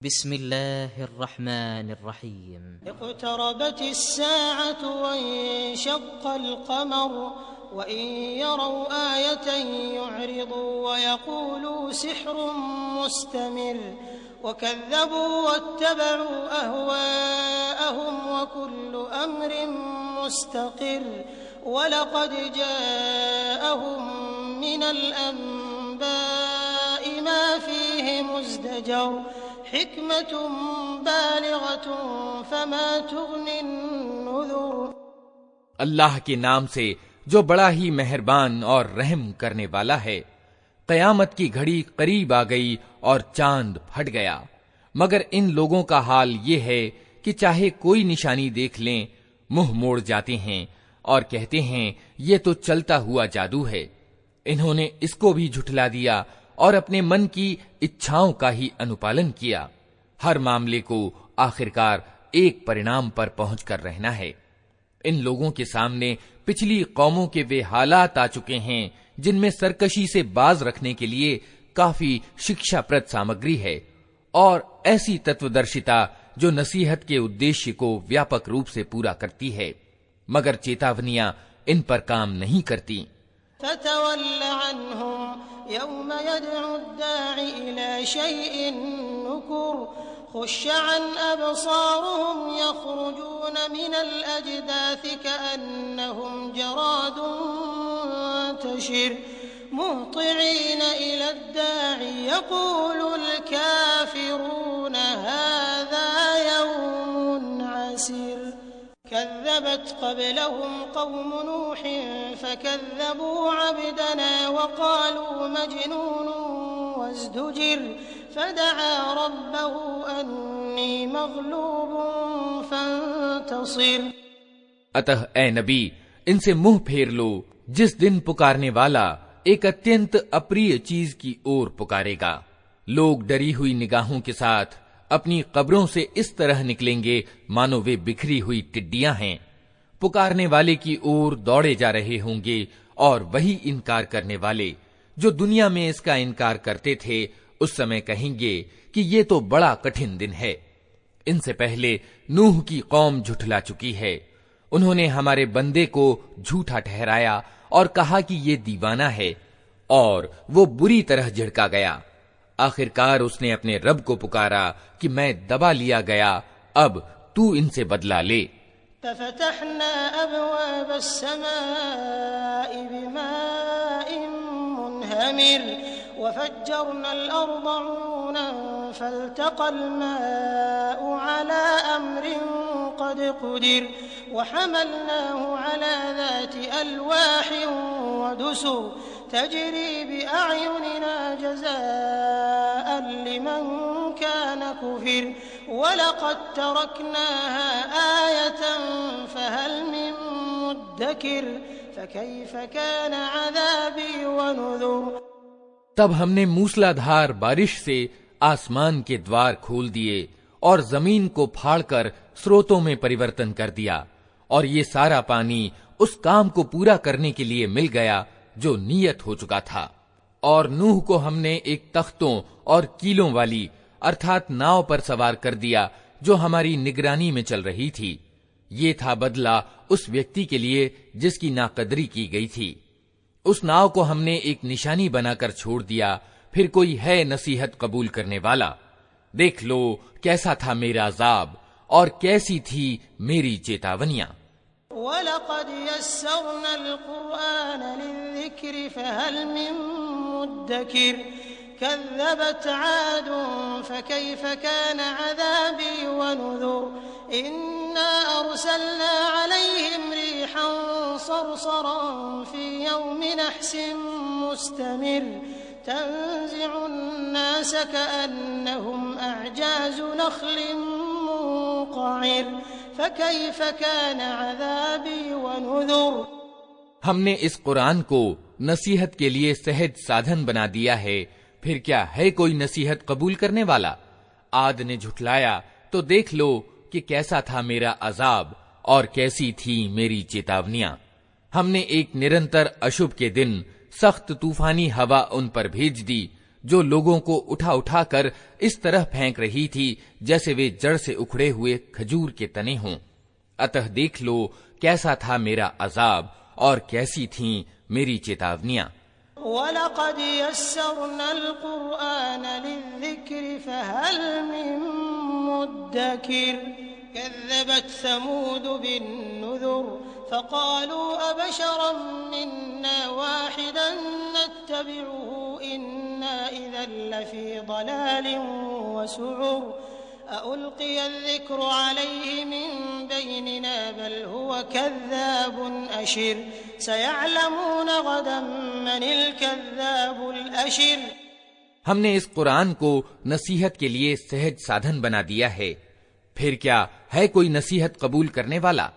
बिस्मिल्लाहिर्रहमानिर्रहीम। इक़्तरबतिस्साअतु वंशक़्क़ल क़मर वइन यरौ आयतन यु'रिदू वयक़ूलू सिह्रुम मुस्तमिर वकज़्ज़बू वत्तबअू अहवाअहुम वकुल्लु अम्रिन मुस्तक़िर वलक़द जाअहुम मिनल अंबाइ मा फ़ीहि मुज़्दजर हिक्मतुम बालिग़तुम फमा तुग़नि नुज़ुर। अल्लाह के नाम से जो बड़ा ही मेहरबान और रहम करने वाला है। क़यामत की घड़ी करीब आ गई और चांद फट गया, मगर इन लोगों का हाल ये है कि चाहे कोई निशानी देख लें मुंह मोड़ जाते हैं और कहते हैं ये तो चलता हुआ जादू है। इन्होंने इसको भी झुठला दिया और अपने मन की इच्छाओं का ही अनुपालन किया। हर मामले को आखिरकार एक परिणाम पर पहुंचकर रहना है। इन लोगों के सामने पिछली कौमों के वे हालात आ चुके हैं जिनमें सरकशी से बाज रखने के लिए काफी शिक्षाप्रद सामग्री है और ऐसी तत्वदर्शिता जो नसीहत के उद्देश्य को व्यापक रूप से पूरा करती है, मगर चेतावनियां इन पर काम नहीं करती। फ़तवल्ल अन्हुम यौम यदउ दाई इला शैइन नुकुर खुश्अन अबसारुहुम यख़रुजून मिनल अजदाथि कअन्नहुम जरादुन मुंतशिर मुहतिईन इला दाई यक़ूलुल काफ़िरून हाज़ा यौमुन असीर कज़्ज़बत क़ब्लहुम क़ौम नूह फ़कज़्ज़बू अब्दना वक़ालू मजनून वज़्दुजिर फ़दअा रब्बहु अन्नी मग़लूबुन फ़ंतसिर। अतः ए नबी, इनसे मुंह फेर लो जिस दिन पुकारने वाला एक अत्यंत अप्रिय चीज की ओर पुकारेगा। लोग डरी हुई निगाहों के साथ अपनी कब्रों से इस तरह निकलेंगे मानो वे बिखरी हुई टिड्डियां हैं। पुकारने वाले की ओर दौड़े जा रहे होंगे और वही इनकार करने वाले जो दुनिया में इसका इनकार करते थे उस समय कहेंगे कि ये तो बड़ा कठिन दिन है। इनसे पहले नूह की कौम झुठला चुकी है। उन्होंने हमारे बंदे को झूठा ठहराया और कहा कि ये दीवाना है, और वो बुरी तरह झिड़का गया। आखिरकार उसने अपने रब को पुकारा कि मैं दबा लिया गया, अब तू इनसे बदला ले। फ़फ़तहना अब्वाब अस्समाइ बिमाइन मुनहमिर वफ़ज्जरना अल-अर्द उयूनन फ़ल्तक़ल माउ अला अम्रिन क़द क़ुदिर वहमलनाहु अला ज़ाति अल्वाहिन वदुसुर तजरी बिअअयुनिना जज़ाअन लिमन कान कुफ़िर वलक़द तरकनाहा आयतन फ़हल मिन मुद्दकिर फ़कैफ़ कान अज़ाबी वनुज़ुर। तब हमने मूसलाधार बारिश से आसमान के द्वार खोल दिए और जमीन को फाड़कर स्रोतों में परिवर्तन कर दिया, और ये सारा पानी उस काम को पूरा करने के लिए मिल गया जो नियत हो चुका था। और नूह को हमने एक तख्तों और कीलों वाली अर्थात नाव पर सवार कर दिया जो हमारी निगरानी में चल रही थी। ये था बदला उस व्यक्ति के लिए जिसकी नाकदरी की गई थी। उस नाव को हमने एक निशानी बनाकर छोड़ दिया, फिर कोई है नसीहत कबूल करने वाला। देख लो कैसा था मेरा अज़ाब और कैसी थी मेरी चेतावनियां। वलक़द यस्सरनल क़ुरआन लिज़्ज़िक्रि फ़हल मिन मुद्दकिर कज़्ज़बत आदुन फ़कैफ़ कान अज़ाबी वनुज़ुर इन्ना अर्सलना अलैहिम रीहन सरसरन फ़ी यौमि नहसिन मुस्तमिर तंज़िउन नास कअन्नहुम अअजाज़ु नख़लिन मुनक़अर फ़कैफ़ कान अज़ाबी वनुज़ुर। हमने इस कुरान को नसीहत के लिए सहज साधन बना दिया है, फिर क्या है कोई नसीहत कबूल करने वाला? आद ने झुठलाया तो देख लो कि कैसा था मेरा अजाब और कैसी थी मेरी चेतावनियां। हमने एक निरंतर अशुभ के दिन सख्त तूफानी हवा उन पर भेज दी जो लोगों को उठा उठाकर इस तरह फेंक रही थी जैसे वे जड़ से उखड़े हुए खजूर के तने हों। अतः देख लो कैसा था मेरा अजाब और कैसी थीं मेरी चेतावनियां। वलक़द यस्सरनल क़ुरआन लिज़्ज़िक्रि फ़हल मिन मुद्दकिर कज़्ज़बत समूद बिन्नुज़ुर फ़क़ालू अबशरन मिन्ना वाहिदन नत्तबिउहु इन्ना इज़न लफ़ी ज़लालिन वसुउर अउल्क़िय अज़्ज़िक्रु अलैहि मिन बैनिना बल हुव कज़्ज़ाबुन अशिर सयअलमून गदन मनिल कज़्ज़ाबुल अशिर। हमने इस कुरान को नसीहत के लिए सहज साधन बना दिया है, फिर क्या है कोई नसीहत कबूल करने वाला?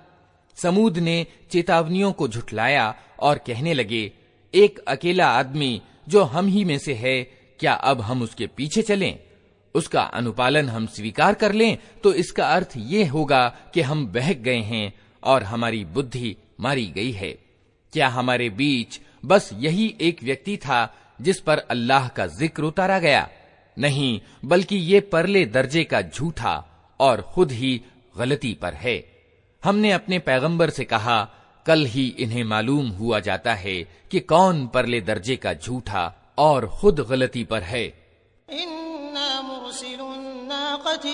समूद ने चेतावनियों को झुठलाया और कहने लगे, एक अकेला आदमी जो हम ही में से है, क्या अब हम उसके पीछे चलें? उसका अनुपालन हम स्वीकार कर लें तो इसका अर्थ ये होगा कि हम बहक गए हैं और हमारी बुद्धि मारी गई है। क्या हमारे बीच बस यही एक व्यक्ति था जिस पर अल्लाह का जिक्र उतारा गया? नहीं, बल्कि ये परले दर्जे का झूठा और खुद ही गलती पर है। हमने अपने पैगंबर से कहा, कल ही इन्हें मालूम हुआ जाता है कि कौन परले दर्जे का झूठा और खुद गलती पर है।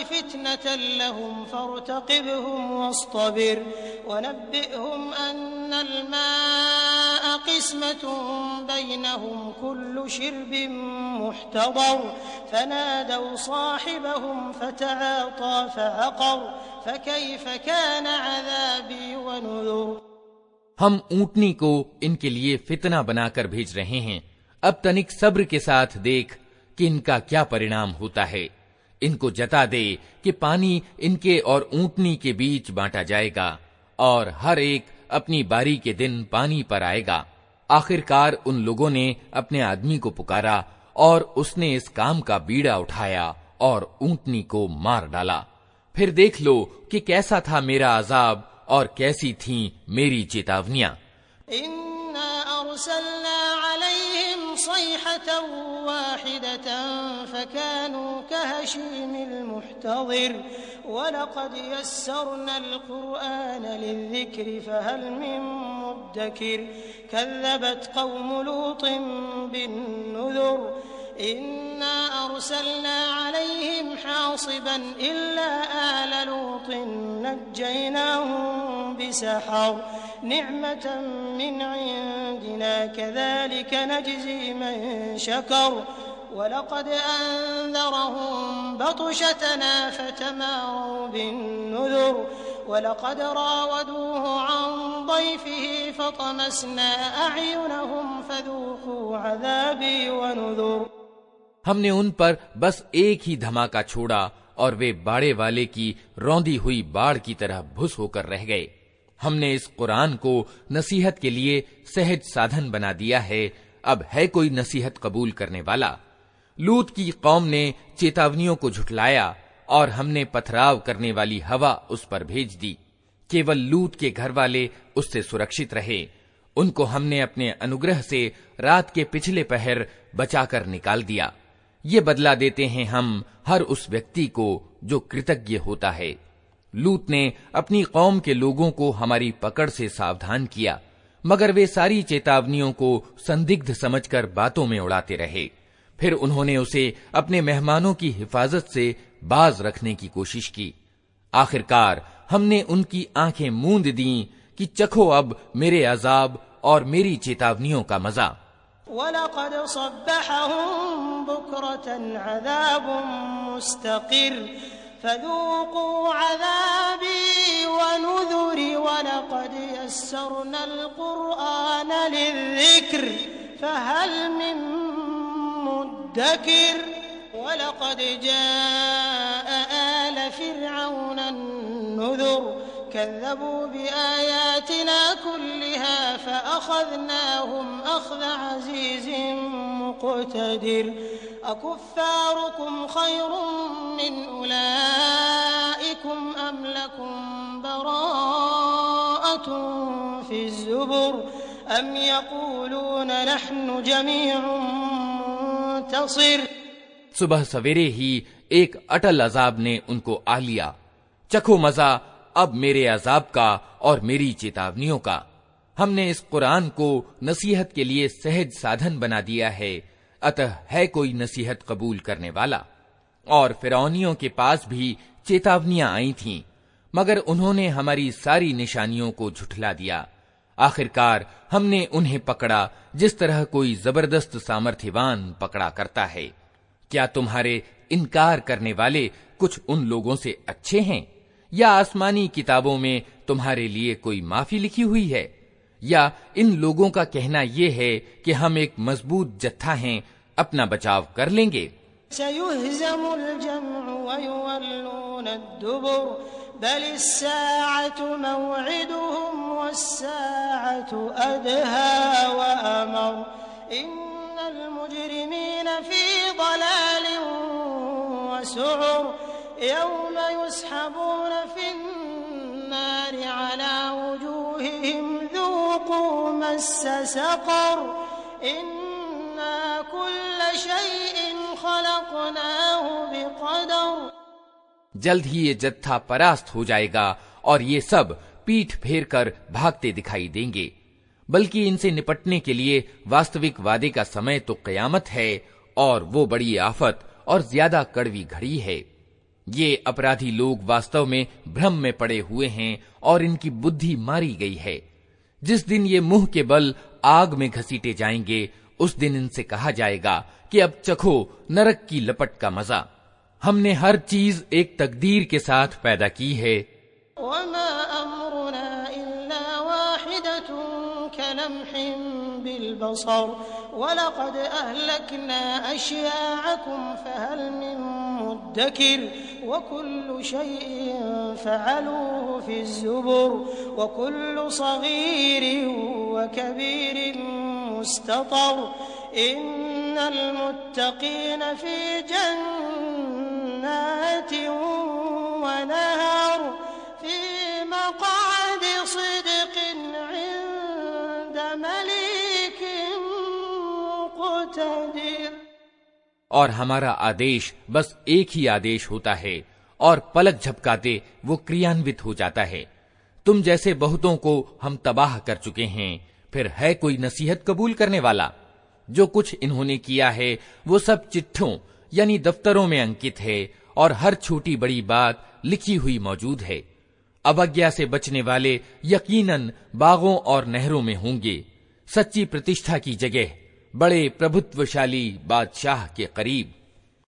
फितनतन लहुम फर्तक़िबहुम वस्तबिर वनब्बिअहुम अन्नल माअ क़िस्मतुन बैनहुम कुल्लु शिर्बिन मुहतदर फनादौ साहिबहुम फतआता फअक़र फकैफ़ कान अज़ाबी वनुज़ुर। हम ऊँटनी को इनके लिए फितना बनाकर भेज रहे हैं। अब तनिक सब्र के साथ देख कि इनका क्या परिणाम होता है। इनको जता दे कि पानी इनके और ऊँटनी के बीच बांटा जाएगा और हर एक अपनी बारी के दिन पानी पर आएगा। आखिरकार उन लोगों ने अपने आदमी को पुकारा और उसने इस काम का बीड़ा उठाया और ऊँटनी को मार डाला। फिर देख लो कि कैसा था मेरा अजाब और कैसी थीं मेरी चेतावनियां। इन्ना अरसलना अलैहिम सयहतन वाहिदतन फकानू कहशीमिल मुहतज़िर वलक़द यस्सरनल क़ुरआन लिज़्ज़िक्रि फ़हल मिन मुद्दकिर कज़्ज़बत कौम लूतिन बिन्नुज़ुर इन्ना अरसलना अलैहिम हासिबन इल्ला आल लूतिन नज्जयनाहुम बिसहर निअमतन मिन इंदिना कज़ालिक नज्ज़ी मन शकर वलक़द अंज़रहुम बतशतना फतमारौ बिन्नुज़ुर वलक़द रावदूहु अन ضयफ़िही फतमसना अअयुनहुम फज़ूक़ू अज़ाबी वनुज़ुर। हमने उन पर बस एक ही धमाका छोड़ा और वे बाड़े वाले की रौंदी हुई बाढ़ की तरह भुस होकर रह गए। हमने इस कुरान को नसीहत के लिए सहज साधन बना दिया है, अब है कोई नसीहत कबूल करने वाला? लूत की कौम ने चेतावनियों को झुठलाया और हमने पथराव करने वाली हवा उस पर भेज दी। केवल लूत के घर वाले उससे सुरक्षित रहे। उनको हमने अपने अनुग्रह से रात के पिछले पहर बचाकर निकाल दिया। ये बदला देते हैं हम हर उस व्यक्ति को जो कृतज्ञ होता है। लूत ने अपनी कौम के लोगों को हमारी पकड़ से सावधान किया, मगर वे सारी चेतावनियों को संदिग्ध समझकर बातों में उड़ाते रहे। फिर उन्होंने उसे अपने मेहमानों की हिफाजत से बाज रखने की कोशिश की। आखिरकार हमने उनकी आंखें मूंद दी कि चखो अब मेरे अजाब और मेरी चेतावनियों का मजा। वलक़द सब्बहहुम बुक्रतन अज़ाबुन मुस्तक़िर फज़ूक़ू अज़ाबी वनुज़ुरी वलक़द यस्सरनल क़ुरआन लिज़्ज़िक्र फ़हल मिन मुद्दकिर वलक़द जाअ आल फ़िरऔन अन्नुज़ुर कज़्ज़बू बिआयातिना कुल्लिहा फ़अख़ज़नाहुम अख़ज़ अज़ीज़िन मुक़तदिर अकुफ़्फ़ारुकुम ख़ैरुम मिन उलाइकुम अम लकुम बराअतुन फ़िज़्ज़ुबुर अम यक़ूलून नहनु जमीउन मुंतसिर मुंतसिर। सुबह सवेरे ही एक अटल अजाब ने उनको आ लिया। चखो मजा अब मेरे अजाब का और मेरी चेतावनियों का। हमने इस कुरान को नसीहत के लिए सहज साधन बना दिया है, अतः है कोई नसीहत कबूल करने वाला। और फिरौनियों के पास भी चेतावनियां आई थीं, मगर उन्होंने हमारी सारी निशानियों को झुठला दिया। आखिरकार हमने उन्हें पकड़ा जिस तरह कोई जबरदस्त सामर्थ्यवान पकड़ा करता है। क्या तुम्हारे इनकार करने वाले कुछ उन लोगों से अच्छे हैं, या आसमानी किताबों में तुम्हारे लिए कोई माफी लिखी हुई है? या इन लोगों का कहना यह है कि हम एक मजबूत जत्था हैं, अपना बचाव कर लेंगे। सयुहज़मुल जम्उ वयुवल्लूनद्दुबुर बलिस्साअतु मौइदुहुम वस्साअतु अदहा वअमर इन्नल मुजरिमीन फी ज़लालिन वसुउर यौम युस्हबून फिन्नारि अला वुजूहिहिम ज़ूक़ू मस्स सक़र इन्ना कुल्ल शैइन खलक़नाहु बिक़दर। जल्द ही ये जत्था परास्त हो जाएगा और ये सब पीठ फेर कर भागते दिखाई देंगे। बल्कि इनसे निपटने के लिए वास्तविक वादे का समय तो क़यामत है, और वो बड़ी आफत और ज्यादा कड़वी घड़ी है। ये अपराधी लोग वास्तव में भ्रम में पड़े हुए हैं और इनकी बुद्धि मारी गई है। जिस दिन ये मुंह के बल आग में घसीटे जाएंगे, उस दिन इनसे कहा जाएगा कि अब चखो नरक की लपट का मजा। हमने हर चीज एक तकदीर के साथ पैदा की है। वमा अम्रुना इल्ला वाहिदतुन कलम्हिन बिलबसर वलक़द अहलकना अश्याअकुम फहल मिन मुद्दकिर वकुल्लु शैइन फअलूहु फिज़्ज़ुबुर वकुल्लु सगीरिन वकबीरिन मुस्ततर इन्नल मुत्तक़ीन फी जन्नातिन वनहर फी मक़अदि सिद्क़िन इन्द मलीकिन मुक़तदिर। और हमारा आदेश बस एक ही आदेश होता है, और पलक झपकाते वो क्रियान्वित हो जाता है। तुम जैसे बहुतों को हम तबाह कर चुके हैं, फिर है कोई नसीहत कबूल करने वाला? जो कुछ इन्होंने किया है वो सब चिट्ठों यानी दफ्तरों में अंकित है, और हर छोटी बड़ी बात लिखी हुई मौजूद है। अवज्ञा से बचने वाले यकीनन बागों और नहरों में होंगे, सच्ची प्रतिष्ठा की जगह बड़े प्रभुत्वशाली बादशाह के करीब।